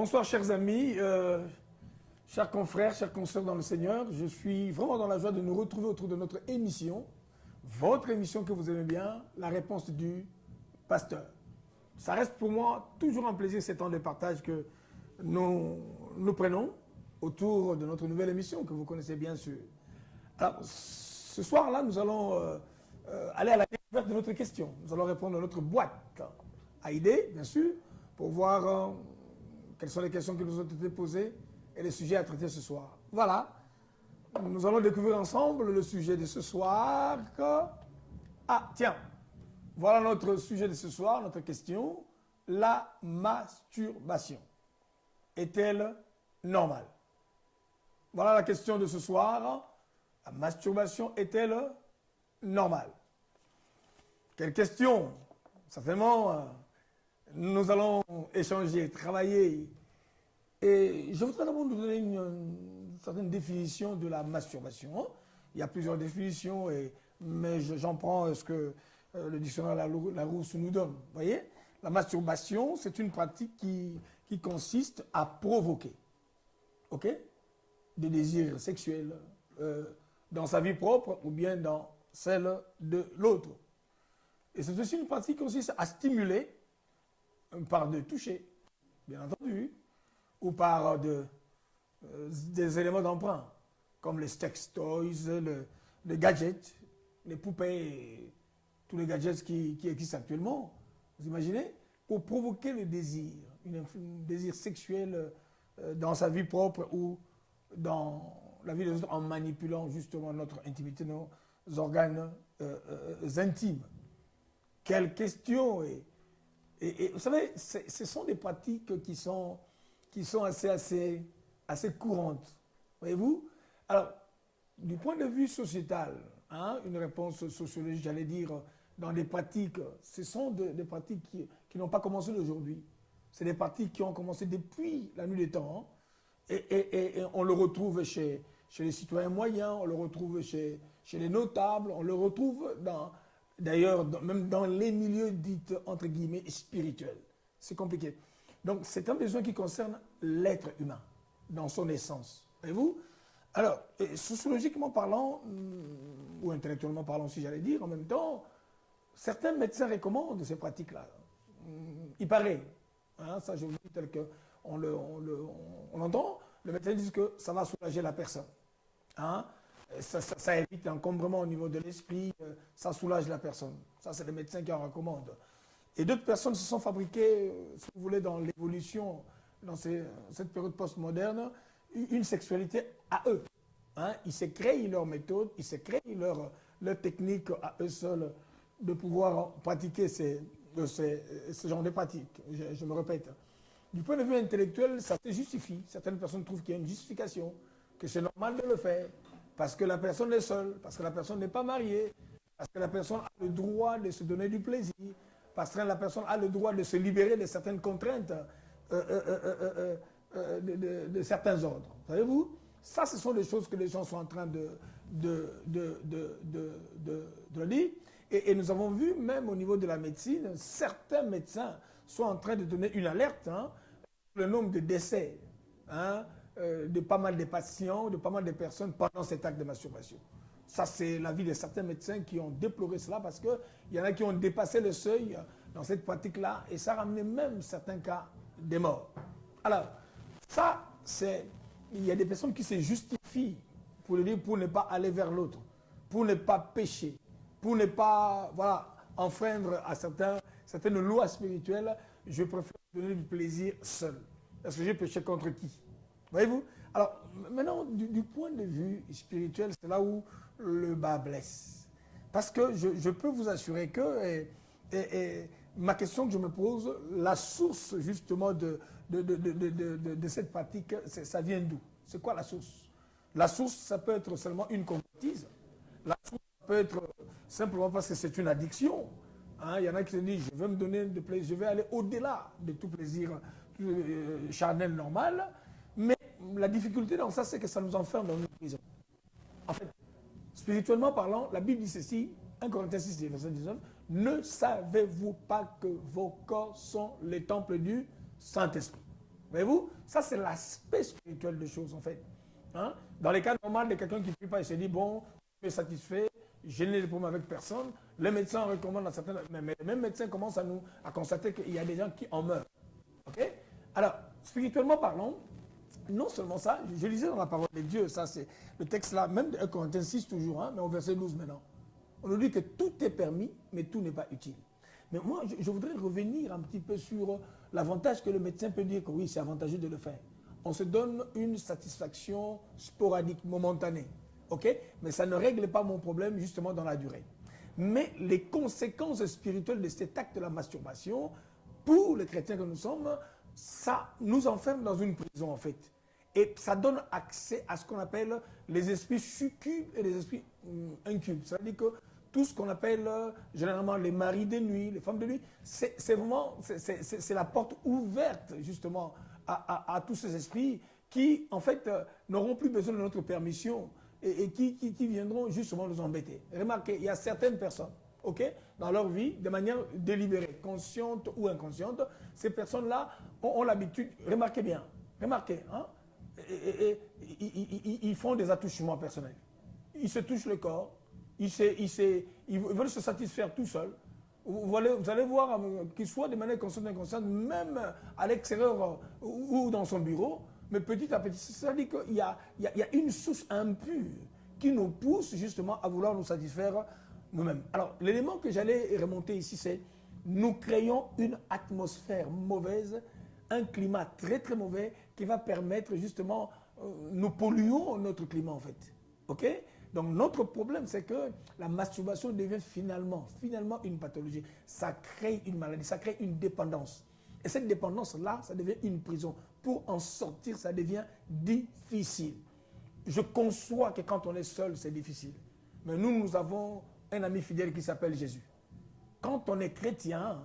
Bonsoir chers amis, chers confrères, chers consoeurs dans le Seigneur. Je suis vraiment dans la joie de nous retrouver autour de notre émission, votre émission que vous aimez bien, la réponse du pasteur. Ça reste pour moi toujours un plaisir ces temps de partage que nous prenons autour de notre nouvelle émission que vous connaissez bien sûr. Alors ce soir-là, nous allons aller à la découverte de notre question. Nous allons répondre à notre boîte à idées, bien sûr, pour voir quelles sont les questions qui nous ont été posées et les sujets à traiter ce soir. Voilà. Nous allons découvrir ensemble le sujet de ce soir. Ah, tiens. Voilà notre sujet de ce soir, notre question. La masturbation est-elle normale? Voilà la question de ce soir. La masturbation est-elle normale? Quelle question? Certainement, nous allons échanger, travailler. Et je voudrais d'abord nous donner une certaine définition de la masturbation. Il y a plusieurs définitions, mais j'en prends ce que le dictionnaire Larousse nous donne. Vous voyez? La masturbation, c'est une pratique qui consiste à provoquer, ok, des désirs sexuels dans sa vie propre ou bien dans celle de l'autre. Et c'est aussi une pratique qui consiste à stimuler par de toucher, bien entendu, ou par des éléments d'emprunt, comme les sex toys, les gadgets, les poupées, tous les gadgets qui existent actuellement. Vous imaginez? Pour provoquer le désir, un désir sexuel dans sa vie propre ou dans la vie des autres en manipulant justement notre intimité, nos organes intimes. Quelle question! Et vous savez, ce sont des pratiques qui sont assez courantes. Voyez-vous? Alors, du point de vue sociétal, une réponse sociologique, j'allais dire, dans des pratiques, ce sont des pratiques qui n'ont pas commencé d'aujourd'hui. C'est des pratiques qui ont commencé depuis la nuit des temps. Et on le retrouve chez les citoyens moyens, on le retrouve chez les notables, on le retrouve d'ailleurs même dans les milieux dits entre guillemets spirituels. C'est compliqué. Donc c'est un besoin qui concerne l'être humain dans son essence. Voyez-vous? Alors, sociologiquement parlant, ou intellectuellement parlant si j'allais dire, en même temps, certains médecins recommandent ces pratiques-là. Il paraît, ça je vous dis tel qu'on l'entend, le médecin dit que ça va soulager la personne. Ça évite l'encombrement au niveau de l'esprit, ça soulage la personne. Ça, c'est les médecins qui en recommandent. Et d'autres personnes se sont fabriquées, si vous voulez, dans l'évolution, dans cette période postmoderne, une sexualité à eux. Ils se créent leur méthode, ils se créent leur technique à eux seuls de pouvoir pratiquer ce genre de pratiques. Je me répète. Du point de vue intellectuel, ça se justifie. Certaines personnes trouvent qu'il y a une justification, que c'est normal de le faire, parce que la personne est seule, parce que la personne n'est pas mariée, parce que la personne a le droit de se donner du plaisir, parce que la personne a le droit de se libérer de certaines contraintes de certains ordres. Savez-vous? Ça, ce sont des choses que les gens sont en train de dire. Et nous avons vu, même au niveau de la médecine, certains médecins sont en train de donner une alerte sur le nombre de décès de pas mal de patients, de pas mal de personnes pendant cet acte de masturbation. Ça, c'est l'avis de certains médecins qui ont déploré cela parce qu'il y en a qui ont dépassé le seuil dans cette pratique-là et ça a ramené même certains cas de morts. Alors, ça, il y a des personnes qui se justifient pour le dire, pour ne pas aller vers l'autre, pour ne pas pécher, pour ne pas enfreindre à certaines lois spirituelles. Je préfère donner du plaisir seul. Parce que j'ai péché contre qui? Voyez-vous? Alors, maintenant, du point de vue spirituel, c'est là où le bas blesse. Parce que je peux vous assurer que ma question que je me pose, la source justement de cette pratique, ça vient d'où? C'est quoi la source? La source, ça peut être seulement une convoitise. La source, ça peut être simplement parce que c'est une addiction. Il y en a qui se disent, je veux me donner de plaisir, je vais aller au-delà de tout plaisir charnel normal. Mais la difficulté dans ça, c'est que ça nous enferme dans une prison. En fait, spirituellement parlant, la Bible dit ceci, 1 Corinthiens 6, verset 19, « Ne savez-vous pas que vos corps sont les temples du Saint-Esprit » Voyez-vous, ça c'est l'aspect spirituel des choses en fait. Hein? Dans les cas normaux de quelqu'un qui ne prie pas, il se dit, bon, je suis satisfait, je n'ai de problème avec personne. Les médecins recommandent à certains, mais les mêmes médecins commencent à constater qu'il y a des gens qui en meurent. Ok? Alors, spirituellement parlant, non seulement ça, je lisais dans la parole de Dieu, ça c'est le texte là, même de 1 Corinthiens 6 toujours, hein, mais au verset 12 maintenant. On nous dit que tout est permis, mais tout n'est pas utile. Mais moi, je voudrais revenir un petit peu sur l'avantage que le médecin peut dire que oui, c'est avantageux de le faire. On se donne une satisfaction sporadique, momentanée. Ok? Mais ça ne règle pas mon problème justement dans la durée. Mais les conséquences spirituelles de cet acte de la masturbation, pour les chrétiens que nous sommes, ça nous enferme dans une prison en fait. Et ça donne accès à ce qu'on appelle les esprits succubes et les esprits incubes. C'est-à-dire que tout ce qu'on appelle généralement les maris de nuit, les femmes de nuit, c'est vraiment la porte ouverte justement à tous ces esprits qui en fait n'auront plus besoin de notre permission et qui viendront justement nous embêter. Remarquez, il y a certaines personnes, ok, dans leur vie, de manière délibérée, consciente ou inconsciente, ces personnes-là ont l'habitude, remarquez bien, remarquez, hein, ils font des attouchements personnels. Ils se touchent le corps, ils veulent se satisfaire tout seuls. Vous allez voir qu'ils soient de manière consciente ou inconsciente, même à l'extérieur ou dans son bureau, mais petit à petit, c'est-à-dire qu'il y a une source impure qui nous pousse justement à vouloir nous satisfaire nous-mêmes. Alors, l'élément que j'allais remonter ici, c'est nous créons une atmosphère mauvaise, un climat très très mauvais qui va permettre justement, nous polluons notre climat en fait. Ok? Donc notre problème, c'est que la masturbation devient finalement une pathologie. Ça crée une maladie, ça crée une dépendance. Et cette dépendance-là, ça devient une prison. Pour en sortir, ça devient difficile. Je conçois que quand on est seul, c'est difficile. Mais nous avons un ami fidèle qui s'appelle Jésus. Quand on est chrétien,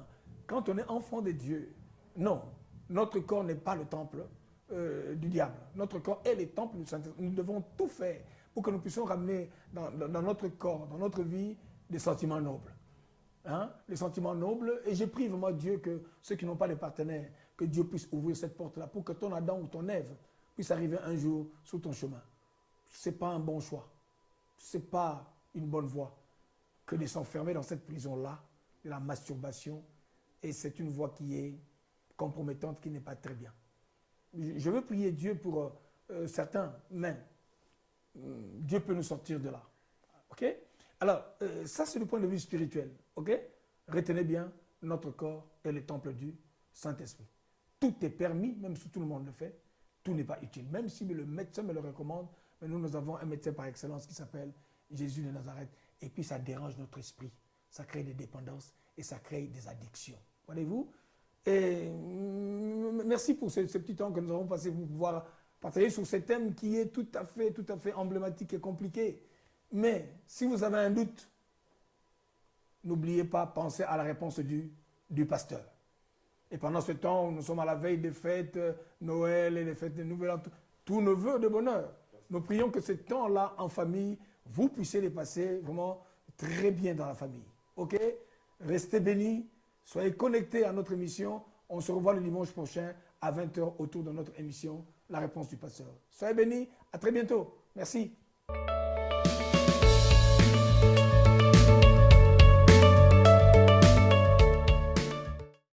quand on est enfant de Dieu, non, notre corps n'est pas le temple du diable. Notre corps est le temple du Saint-Esprit. Nous devons tout faire pour que nous puissions ramener dans notre corps, dans notre vie, des sentiments nobles. Hein? Les sentiments nobles. Et je prie vraiment Dieu que ceux qui n'ont pas de partenaire, que Dieu puisse ouvrir cette porte-là pour que ton Adam ou ton Ève puisse arriver un jour sur ton chemin. Ce n'est pas un bon choix. Ce n'est pas une bonne voie que de s'enfermer dans cette prison-là, de la masturbation. Et c'est une voie qui est compromettante, qui n'est pas très bien. Je veux prier Dieu pour certains, mais Dieu peut nous sortir de là. Ok? Alors, ça c'est le point de vue spirituel. Ok? Retenez bien, notre corps est le temple du Saint-Esprit. Tout est permis, même si tout le monde le fait, tout n'est pas utile. Même si le médecin me le recommande, mais nous avons un médecin par excellence qui s'appelle Jésus de Nazareth. Et puis ça dérange notre esprit. Ça crée des dépendances et ça crée des addictions. Voyez-vous? Et merci pour ce petit temps que nous avons passé pour pouvoir partager sur ce thème qui est tout à fait emblématique et compliqué. Mais si vous avez un doute, n'oubliez pas, pensez à la réponse du pasteur. Et pendant ce temps, nous sommes à la veille des fêtes Noël et des fêtes de Nouvel An, tous nos vœux de bonheur. Nous prions que ce temps-là en famille, vous puissiez les passer vraiment très bien dans la famille. Ok? Restez bénis, soyez connectés à notre émission. On se revoit le dimanche prochain à 20 h autour de notre émission La Réponse du Pasteur. Soyez bénis, à très bientôt. Merci.